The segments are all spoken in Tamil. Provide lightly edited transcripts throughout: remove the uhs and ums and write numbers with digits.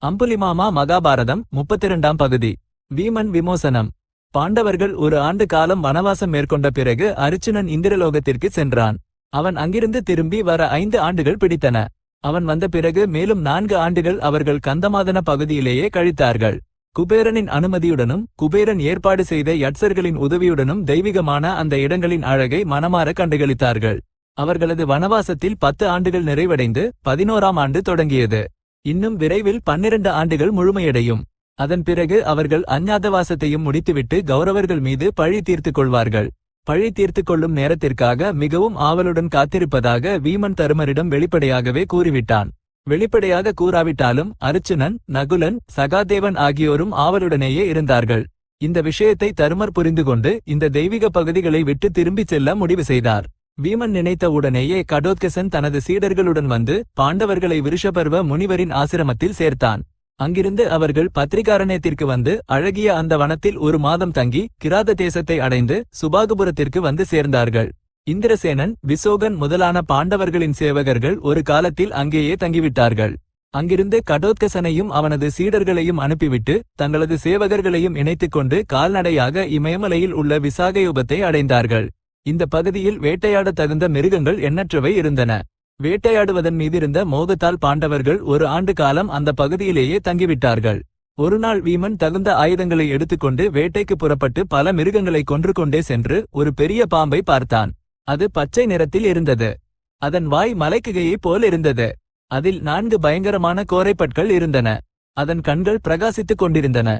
அம்புலிமாமா மகாபாரதம் 32ஆம் பகுதி. வீமன் விமோசனம். பாண்டவர்கள் ஒரு ஆண்டு காலம் வனவாசம் மேற்கொண்ட பிறகு அருச்சுனன் இந்திரலோகத்திற்கு சென்றான். அவன் அங்கிருந்து திரும்பி வர 5 ஆண்டுகள் பிடித்தன. அவன் வந்த பிறகு மேலும் 4 ஆண்டுகள் அவர்கள் கந்தமாதன பகுதியிலேயே கழித்தார்கள். குபேரனின் அனுமதியுடனும் குபேரன் ஏற்பாடு செய்த யட்சர்களின் உதவியுடனும் தெய்வீகமான அந்த இடங்களின் அழகை மனமாற கண்டுகளித்தார்கள். அவர்களது வனவாசத்தில் 10 ஆண்டுகள் நிறைவடைந்து 11ஆம் ஆண்டு தொடங்கியது. இன்னும் விரைவில் 12 ஆண்டுகள் முழுமையடையும். அதன் பிறகு அவர்கள் அஞ்ஞாதவாசத்தையும் முடித்துவிட்டு கௌரவர்கள் மீது பழி தீர்த்துக் கொள்வார்கள். பழி தீர்த்துக் கொள்ளும் நேரத்திற்காக மிகவும் ஆவலுடன் காத்திருப்பதாக வீமன் தருமரிடம் வெளிப்படையாகவே கூறிவிட்டான். வெளிப்படையாக கூறாவிட்டாலும் அருச்சுனன், நகுலன், சகாதேவன் ஆகியோரும் ஆவலுடனேயே இருந்தார்கள். இந்த விஷயத்தை தருமர் புரிந்துகொண்டு இந்த தெய்வீக பகுதிகளை விட்டு திரும்பிச் செல்ல முடிவு செய்தார். வீமன் நினைத்த உடனேயே கடோத்கசன் தனது சீடர்களுடன் வந்து பாண்டவர்களை விருஷபர்வ முனிவரின் ஆசிரமத்தில் சேர்த்தான். அங்கிருந்து அவர்கள் பத்ரிகாரண்யத்திற்கு வந்து அழகிய அந்த வனத்தில் 1 மாதம் தங்கி கிராத தேசத்தை அடைந்து சுபாகுபுரத்திற்கு வந்து சேர்ந்தார்கள். இந்திரசேனன், விசோகன் முதலான பாண்டவர்களின் சேவகர்கள் ஒரு காலத்தில் அங்கேயே தங்கிவிட்டார்கள். அங்கிருந்து கடோத்கசனையும் அவனது சீடர்களையும் அனுப்பிவிட்டு தங்களது சேவகர்களையும் இணைத்துக் கொண்டு கால்நடையாக இமயமலையில் உள்ள விசாகயுபத்தை அடைந்தார்கள். இந்த பகுதியில் வேட்டையாட தகுந்த மிருகங்கள் எண்ணற்றவை இருந்தன. வேட்டையாடுவதன் மீதிருந்த மோகத்தால் பாண்டவர்கள் 1 ஆண்டு காலம் அந்த பகுதியிலேயே தங்கிவிட்டார்கள். ஒருநாள் வீமன் தகுந்த ஆயுதங்களை எடுத்துக்கொண்டு வேட்டைக்கு புறப்பட்டு பல மிருகங்களை கொன்று கொண்டே சென்று ஒரு பெரிய பாம்பை பார்த்தான். அது பச்சை நிறத்தில் இருந்தது. அதன் வாய் மலைக்குகையைப் போல் இருந்தது. அதில் 4 பயங்கரமான கோரைப்பற்கள் இருந்தன. அதன் கண்கள் பிரகாசித்துக் கொண்டிருந்தன.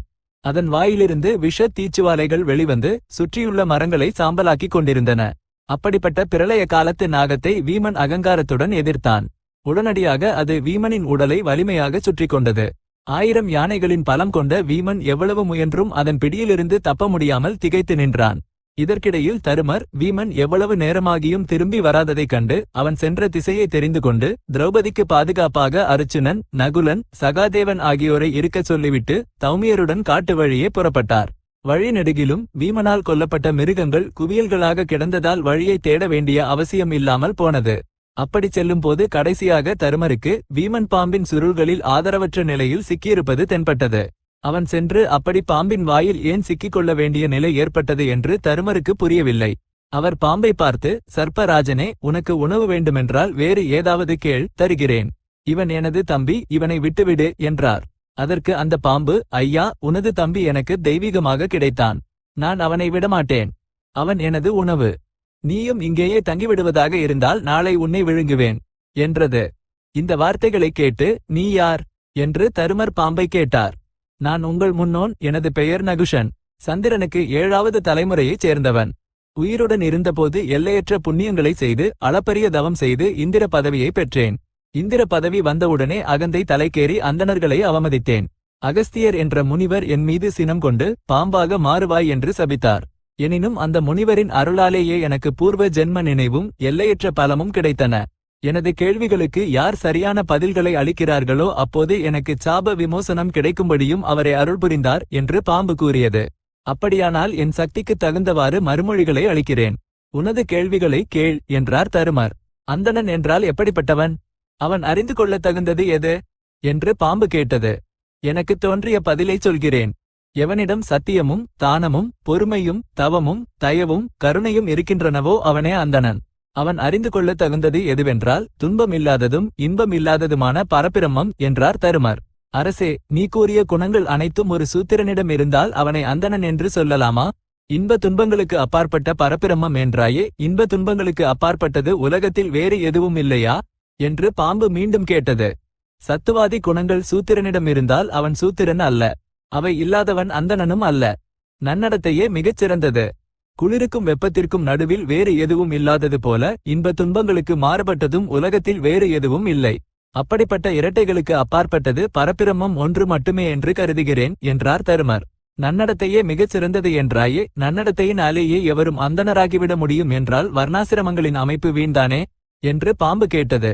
அதன் வாயிலிருந்து விஷ தீச்சுவாலைகள் வெளிவந்து சுற்றியுள்ள மரங்களை சாம்பலாக்கிக் கொண்டிருந்தன. அப்படிப்பட்ட பிரளய காலத்து நாகத்தை வீமன் அகங்காரத்துடன் எதிர்த்தான். உடனடியாக அது வீமனின் உடலை வலிமையாக சுற்றி கொண்டது. 1000 யானைகளின் பலம் கொண்ட வீமன் எவ்வளவு முயன்றும் அதன் பிடியிலிருந்து தப்ப முடியாமல் திகைத்து நின்றான். இதற்கிடையில் தருமர் வீமன் எவ்வளவு நேரமாகியும் திரும்பி வராததைக் கண்டு அவன் சென்ற திசையை தெரிந்து கொண்டு திரௌபதிக்கு பாதுகாப்பாக அருச்சுனன், நகுலன், சகாதேவன் ஆகியோரை இருக்கச் சொல்லிவிட்டு தௌமியருடன் காட்டு வழியே புறப்பட்டார். வழி நெடுகிலும் வீமனால் கொல்லப்பட்ட மிருகங்கள் குவியல்களாக கிடந்ததால் வழியை தேட வேண்டிய அவசியம் இல்லாமல் போனது. அப்படி செல்லும் போது கடைசியாக தருமருக்கு வீமன் பாம்பின் சுருள்களில் ஆதரவற்ற நிலையில் சிக்கியிருப்பது தென்பட்டது. அவன் சென்று அப்படி பாம்பின் வாயில் ஏன் சிக்கிக் கொள்ள வேண்டிய நிலை ஏற்பட்டது என்று தருமருக்கு புரியவில்லை. அவர் பாம்பை பார்த்து, சர்ப்பராஜனே, உனக்கு உணவு வேண்டுமென்றால் வேறு ஏதாவது கேள், தருகிறேன். இவன் எனது தம்பி, இவனை விட்டுவிடு என்றார். அதற்கு அந்த பாம்பு, ஐயா, உனது தம்பி எனக்கு தெய்வீகமாக கிடைத்தான். நான் அவனை விடமாட்டேன். அவன் எனது உணவு. நீயும் இங்கேயே தங்கிவிடுவதாக இருந்தால் நாளை உன்னை விழுங்குவேன் என்றது. இந்த வார்த்தைகளை கேட்டு, நீ யார் என்று தருமர் பாம்பை கேட்டார். நான் உங்கள் முன்னோன், எனது பெயர் நகுஷன். சந்திரனுக்கு 7வது தலைமுறையைச் சேர்ந்தவன். உயிருடன் இருந்தபோது எல்லையற்ற புண்ணியங்களை செய்து அளப்பரிய தவம் செய்து இந்திர பதவியை பெற்றேன். இந்திர பதவி வந்தவுடனே அகந்தை தலைக்கேறி அந்தணர்களை அவமதித்தேன். அகஸ்தியர் என்ற முனிவர் என் மீது சினம் கொண்டு பாம்பாக மாறுவாய் என்று சபித்தார். எனினும் அந்த முனிவரின் அருளாலேயே எனக்கு பூர்வ ஜென்ம நினைவும் எல்லையற்ற பலமும் கிடைத்தன. எனது கேள்விகளுக்கு யார் சரியான பதில்களை அளிக்கிறார்களோ அப்போது எனக்கு சாப விமோசனம் கிடைக்கும்படியும் அவரை அருள் புரிந்தார் என்று பாம்பு கூறியது. அப்படியானால் என் சக்திக்கு தகுந்தவாறு மறுமொழிகளை அளிக்கிறேன். உனது கேள்விகளை கேள் என்றார் தருமர். அந்தணன் என்றால் எப்படிப்பட்டவன்? அவன் அறிந்து கொள்ள தகுந்தது எது என்று பாம்பு கேட்டது. எனக்கு தோன்றிய பதிலை சொல்கிறேன். எவனிடம் சத்தியமும் தானமும் பொறுமையும் தவமும் தயவும் கருணையும் இருக்கின்றனவோ அவனே அந்தணன். அவன் அறிந்து கொள்ள தகுந்தது எதுவென்றால் துன்பம் இல்லாததும் இன்பம் இல்லாததுமான பரபிரம்மம் என்றார் தருமர். அரசே, நீ கூறிய குணங்கள் அனைத்தும் ஒரு சூத்திரனிடம் இருந்தால் அவனை அந்தணன் என்று சொல்லலாமா? இன்ப துன்பங்களுக்கு அப்பாற்பட்ட பரபிரம்மம் என்றாயே, இன்ப துன்பங்களுக்கு அப்பாற்பட்டது உலகத்தில் வேறு எதுவும் இல்லையா என்று பாம்பு மீண்டும் கேட்டது. சத்துவாதி குணங்கள் சூத்திரனிடம் இருந்தால் அவன் சூத்திரன் அல்ல. அவை இல்லாதவன் அந்தணனும் அல்ல. நன்னடத்தையே மிகச் சிறந்தது. குளிருக்கும் வெப்பத்திற்கும் நடுவில் வேறு எதுவும் இல்லாதது போல இன்ப துன்பங்களுக்கு மாறுபட்டதும் உலகத்தில் வேறு எதுவும் இல்லை. அப்படிப்பட்ட இரட்டைகளுக்கு அப்பாற்பட்டது பரபிரம்மம் ஒன்று மட்டுமே என்று கருதுகிறேன் என்றார் தருமர். நன்னடத்தையே மிகச் சிறந்தது என்றாயே, நன்னடத்தையினாலேயே எவரும் அந்தணராகிவிட முடியும் என்றால் வர்ணாசிரமங்களின் அமைப்பு வீண்தானே என்று பாம்பு கேட்டது.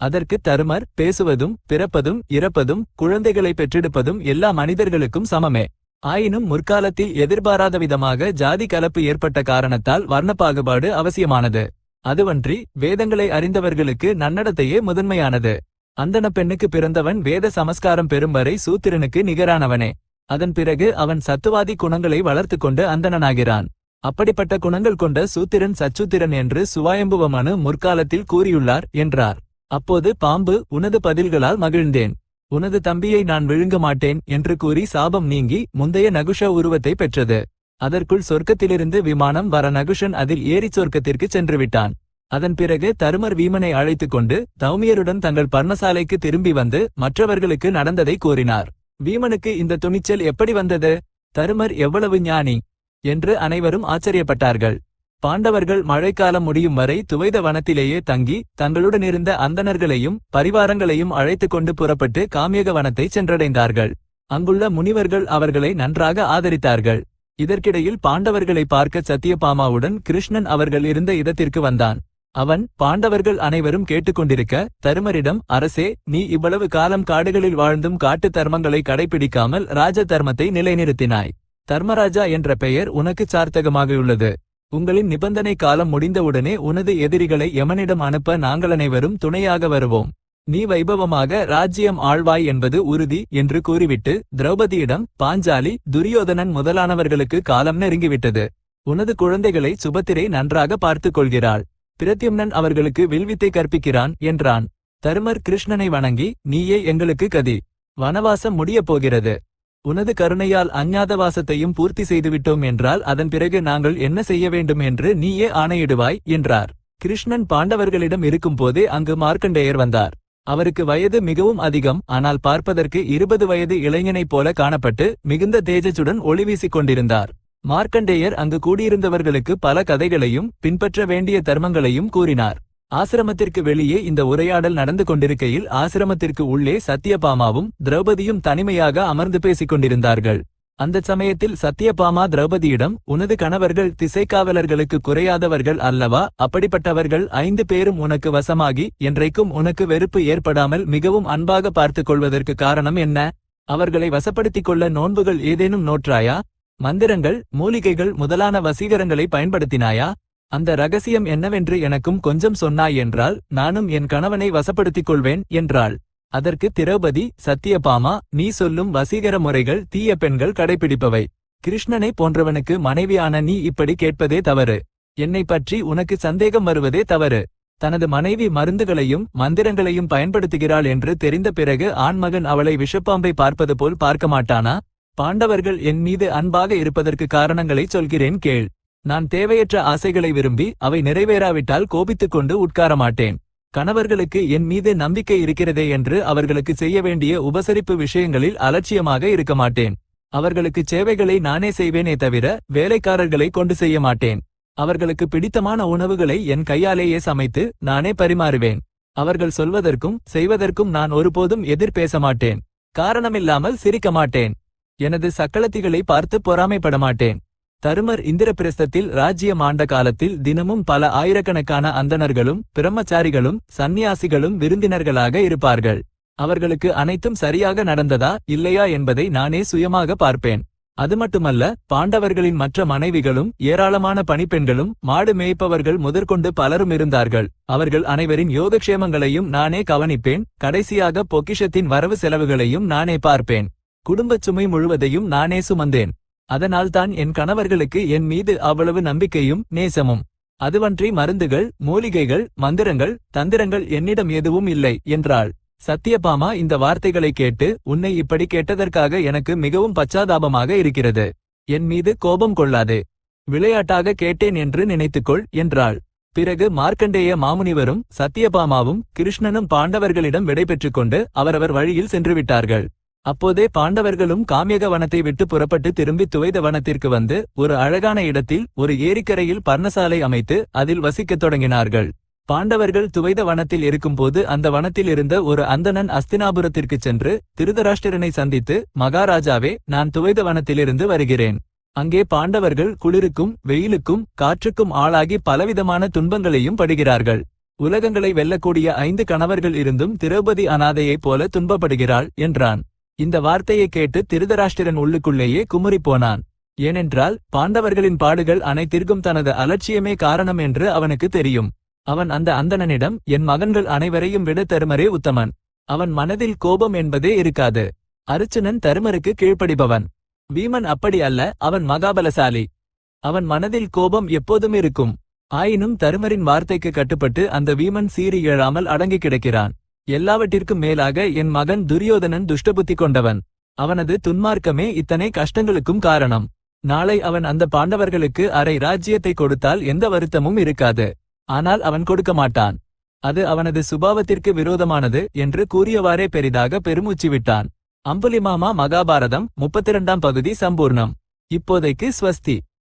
அதற்கு தருமர், பேசுவதும் பிறப்பதும் இறப்பதும் குழந்தைகளை பெற்றெடுப்பதும் எல்லா மனிதர்களுக்கும் சமமே. ஆயினும் முற்காலத்தில் எதிர்பாராத விதமாக ஜாதி கலப்பு ஏற்பட்ட காரணத்தால் வர்ணப்பாகுபாடு அவசியமானது. அதுவன்றி வேதங்களை அறிந்தவர்களுக்கு நன்னடத்தையே முதன்மையானது. அந்தண பெண்ணுக்கு பிறந்தவன் வேத சமஸ்காரம் பெறும் வரை சூத்திரனுக்கு நிகரானவனே. அதன் பிறகு அவன் சத்துவாதி குணங்களை வளர்த்து கொண்டு அந்தணனாகிறான். அப்படிப்பட்ட குணங்கள் கொண்ட சூத்திரன் சச்சூத்திரன் என்று சுவாயம்புவமனு முற்காலத்தில் கூறியுள்ளார் என்றார். அப்போது பாம்பு, உனது பதில்களால் மகிழ்ந்தேன். உனது தம்பியை நான் விழுங்க மாட்டேன் என்று கூறி சாபம் நீங்கி முந்தைய நகுஷ உருவத்தை பெற்றது. அதற்குள் சொர்க்கத்திலிருந்து விமானம் வர நகுஷன் அதில் ஏறி சொர்க்கத்திற்கு சென்றுவிட்டான். அதன் பிறகு தருமர் வீமனை அழைத்துக் கொண்டு தௌமியருடன் தங்கள் பர்ணசாலைக்கு திரும்பி வந்து மற்றவர்களுக்கு நடந்ததை கூறினார். வீமனுக்கு இந்த துணிச்சல் எப்படி வந்தது? தருமர் எவ்வளவு ஞானி என்று அனைவரும் ஆச்சரியப்பட்டார்கள். பாண்டவர்கள் மழைக்காலம் முடியும் வரை துவைத வனத்திலேயே தங்கி தங்களுடனிருந்த அந்தணர்களையும் பரிவாரங்களையும் அழைத்துக் கொண்டு புறப்பட்டு காமியக வனத்தை சென்றடைந்தார்கள். அங்குள்ள முனிவர்கள் அவர்களை நன்றாக ஆதரித்தார்கள். இதற்கிடையில் பாண்டவர்களை பார்க்க சத்தியபாமாவுடன் கிருஷ்ணன் அவர்கள் இருந்த இடத்திற்கு வந்தான். அவன் பாண்டவர்கள் அனைவரும் கேட்டுக்கொண்டிருக்க தருமரிடம், அரசே, நீ இவ்வளவு காலம் காடுகளில் வாழ்ந்தும் காட்டு தர்மங்களை கடைபிடிக்காமல் ராஜ தர்மத்தை நிலைநிறுத்தினாய். தர்மராஜா என்ற பெயர் உனக்கு சார்த்தகமாகியுள்ளது. உங்களின் நிபந்தனை காலம் முடிந்தவுடனே உனது எதிரிகளை யமனிடம் அனுப்ப நாங்கள் அனைவரும் துணையாக வருவோம். நீ வைபவமாக ராஜ்யம் ஆழ்வாய் என்பது உறுதி என்று கூறிவிட்டு திரௌபதியிடம், பாஞ்சாலி, துரியோதனன் முதலானவர்களுக்கு காலம் நெருங்கிவிட்டது. உனது குழந்தைகளை சுபத்திரை நன்றாக பார்த்துக் கொள்கிறாள். பிரத்யும்னன் அவர்களுக்கு வில்வித்தை கற்பிக்கிறான் என்றான். தருமர் கிருஷ்ணனை வணங்கி, நீயே எங்களுக்கு கதி. வனவாசம் முடியப் போகிறது. உனது கருணையால் அஞ்ஞாதவாசத்தையும் பூர்த்தி செய்துவிட்டோம் என்றால் அதன் பிறகு நாங்கள் என்ன செய்ய வேண்டும் என்று நீயே ஆணையிடுவாய் என்றார். கிருஷ்ணன் பாண்டவர்களிடம் இருக்கும்போதே அங்கு மார்க்கண்டேயர் வந்தார். அவருக்கு வயது மிகவும் அதிகம். ஆனால் பார்ப்பதற்கு 20 வயது இளைஞனைப் போல காணப்பட்டு மிகுந்த தேஜசுடன் ஒளிவீசிக் கொண்டிருந்தார். மார்க்கண்டேயர் அங்கு கூடியிருந்தவர்களுக்கு பல கதைகளையும் பின்பற்ற வேண்டிய தர்மங்களையும் கூறினார். ஆசிரமத்திற்கு வெளியே இந்த உரையாடல் நடந்து கொண்டிருக்கையில் ஆசிரமத்திற்கு உள்ளே சத்தியபாமாவும் திரௌபதியும் தனிமையாக அமர்ந்து பேசிக் கொண்டிருந்தார்கள். அந்த சமயத்தில் சத்தியபாமா திரௌபதியிடம், உனது கணவர்கள் திசைக்காவலர்களுக்கு குறையாதவர்கள் அல்லவா? அப்படிப்பட்டவர்கள் 5 பேரும் உனக்கு வசமாகி என்றைக்கும் உனக்கு வெறுப்பு ஏற்படாமல் மிகவும் அன்பாக பார்த்துக் கொள்வதற்கு காரணம் என்ன? அவர்களை வசப்படுத்திக் கொள்ள நோன்புகள் ஏதேனும் நோற்றாயா? மந்திரங்கள், மூலிகைகள் முதலான வசீகரங்களை பயன்படுத்தினாயா? அந்த ரகசியம் என்னவென்று எனக்கும் கொஞ்சம் சொன்னாய் என்றால் நானும் என் கணவனை வசப்படுத்திக் கொள்வேன் என்றாள். அதற்கு திரௌபதி, சத்தியபாமா, நீ சொல்லும் வசீகர முறைகள் தீய பெண்கள் கடைபிடிப்பவை. கிருஷ்ணனை போன்றவனுக்கு மனைவியான நீ இப்படி கேட்பதே தவறு. என்னை பற்றி உனக்கு சந்தேகம் வருவதே தவறு. தனது மனைவி மருந்துகளையும் மந்திரங்களையும் பயன்படுத்துகிறாள் என்று தெரிந்த பிறகு ஆண்மகன் அவளை விஷப்பாம்பை பார்ப்பது போல் பார்க்க மாட்டானா? பாண்டவர்கள் என் மீது அன்பாக இருப்பதற்கு காரணங்களை சொல்கிறேன் கேள். நான் தேவையற்ற ஆசைகளை விரும்பி அவை நிறைவேறாவிட்டால் கோபித்துக் கொண்டு உட்கார மாட்டேன். கணவர்களுக்கு என் மீது நம்பிக்கை இருக்கிறதே என்று அவர்களுக்கு செய்ய வேண்டிய உபசரிப்பு விஷயங்களில் அலட்சியமாக இருக்க மாட்டேன். அவர்களுக்கு சேவைகளை நானே செய்வேனே தவிர வேலைக்காரர்களை கொண்டு செய்ய மாட்டேன். அவர்களுக்கு பிடித்தமான உணவுகளை என் கையாலேயே சமைத்து நானே பரிமாறுவேன். அவர்கள் சொல்வதற்கும் செய்வதற்கும் நான் ஒருபோதும் எதிர் பேச மாட்டேன். காரணமில்லாமல் சிரிக்க மாட்டேன். எனது சக்களத்திகளை பார்த்து பொறாமைப்பட மாட்டேன். தருமர் இந்திரபிரஸ்தத்தில் ராஜ்யம் ஆண்ட காலத்தில் தினமும் பல ஆயிரக்கணக்கான அந்தணர்களும் பிரம்மச்சாரிகளும் சந்நியாசிகளும் விருந்தினர்களாக இருப்பார்கள். அவர்களுக்கு அனைத்தும் சரியாக நடந்ததா இல்லையா என்பதை நானே சுயமாக பார்ப்பேன். அது மட்டுமல்ல, பாண்டவர்களின் மற்ற மனைவிகளும் ஏராளமான பணிப்பெண்களும் மாடு மேய்ப்பவர்கள் முதற்கொண்டு பலரும் இருந்தார்கள். அவர்கள் அனைவரின் யோகக்ஷேமங்களையும் நானே கவனிப்பேன். கடைசியாக பொக்கிஷத்தின் வரவு செலவுகளையும் நானே பார்ப்பேன். குடும்பச் சுமை முழுவதையும் நானே சுமந்தேன். அதனால்தான் என் கணவர்களுக்கு என் மீது அவ்வளவு நம்பிக்கையும் நேசமும். அதுவன்றி மருந்துகள், மூலிகைகள், மந்திரங்கள், தந்திரங்கள் என்னிடம் எதுவும் இல்லை என்றாள். சத்தியபாமா இந்த வார்த்தைகளை கேட்டு, உன்னை இப்படி கேட்டதற்காக எனக்கு மிகவும் பச்சாதாபமாக இருக்கிறது. என் மீது கோபம் கொள்ளாதே. விளையாட்டாக கேட்டேன் என்று நினைத்துக்கொள் என்றாள். பிறகு மார்க்கண்டேய மாமுனிவரும் சத்தியபாமாவும் கிருஷ்ணனும் பாண்டவர்களிடம் விடைபெற்றுக் கொண்டு அவரவர் வழியில் சென்றுவிட்டார்கள். அப்போதே பாண்டவர்களும் காமியக வனத்தை விட்டு புறப்பட்டு திரும்பி துவைத வனத்திற்கு வந்து ஒரு அழகான இடத்தில் ஒரு ஏரிக்கரையில் பர்ணசாலை அமைத்து அதில் வசிக்கத் தொடங்கினார்கள். பாண்டவர்கள் துவைத வனத்தில் இருக்கும்போது அந்த வனத்தில் இருந்த ஒரு அந்தணன் அஸ்தினாபுரத்திற்கு சென்று திருதராஷ்டிரனை சந்தித்து, மகாராஜாவே, நான் துவைத வனத்திலிருந்து வருகிறேன். அங்கே பாண்டவர்கள் குளிருக்கும் வெயிலுக்கும் காற்றுக்கும் ஆளாகி பலவிதமான துன்பங்களையும் படுகிறார்கள். உலகங்களை வெல்லக்கூடிய 5 கணவர்கள் இருந்தும் திரௌபதி அனாதையைப் போல துன்பப்படுகிறாள் என்றான். இந்த வார்த்தையை கேட்டு திருதராஷ்டிரன் உள்ளுக்குள்ளேயே குமுறிப்போனான். ஏனென்றால் பாண்டவர்களின் பாடுகள் அனைத்திற்கும் தனது அலட்சியமே காரணம் என்று அவனுக்கு தெரியும். அவன் அந்த அந்தணனிடம், என் மகன்கள் அனைவரையும் விட தருமரே உத்தமன். அவன் மனதில் கோபம் என்பதே இருக்காது. அருச்சுனன் தருமருக்கு கீழ்ப்படிபவன். வீமன் அப்படி அல்ல, அவன் மகாபலசாலி. அவன் மனதில் கோபம் எப்போதும் இருக்கும். ஆயினும் தருமரின் வார்த்தைக்கு கட்டுப்பட்டு அந்த வீமன் சீறி எழாமல் அடங்கி கிடக்கிறான். எல்லாவற்றிற்கும் மேலாக என் மகன் துரியோதனன் துஷ்டபுத்தி கொண்டவன். அவனது துன்மார்க்கமே இத்தனை கஷ்டங்களுக்கும் காரணம். நாளை அவன் அந்த பாண்டவர்களுக்கு அரை ராஜ்யத்தை கொடுத்தால் எந்த வருத்தமும் இருக்காது. ஆனால் அவன் கொடுக்க மாட்டான். அது அவனது சுபாவத்திற்கு விரோதமானது என்று கூறியவாறே பெரிதாக பெருமூச்சு விட்டான். அம்புலிமாமா மகாபாரதம் 32ஆம் பகுதி சம்பூர்ணம். இப்போதைக்கு ஸ்வஸ்தி.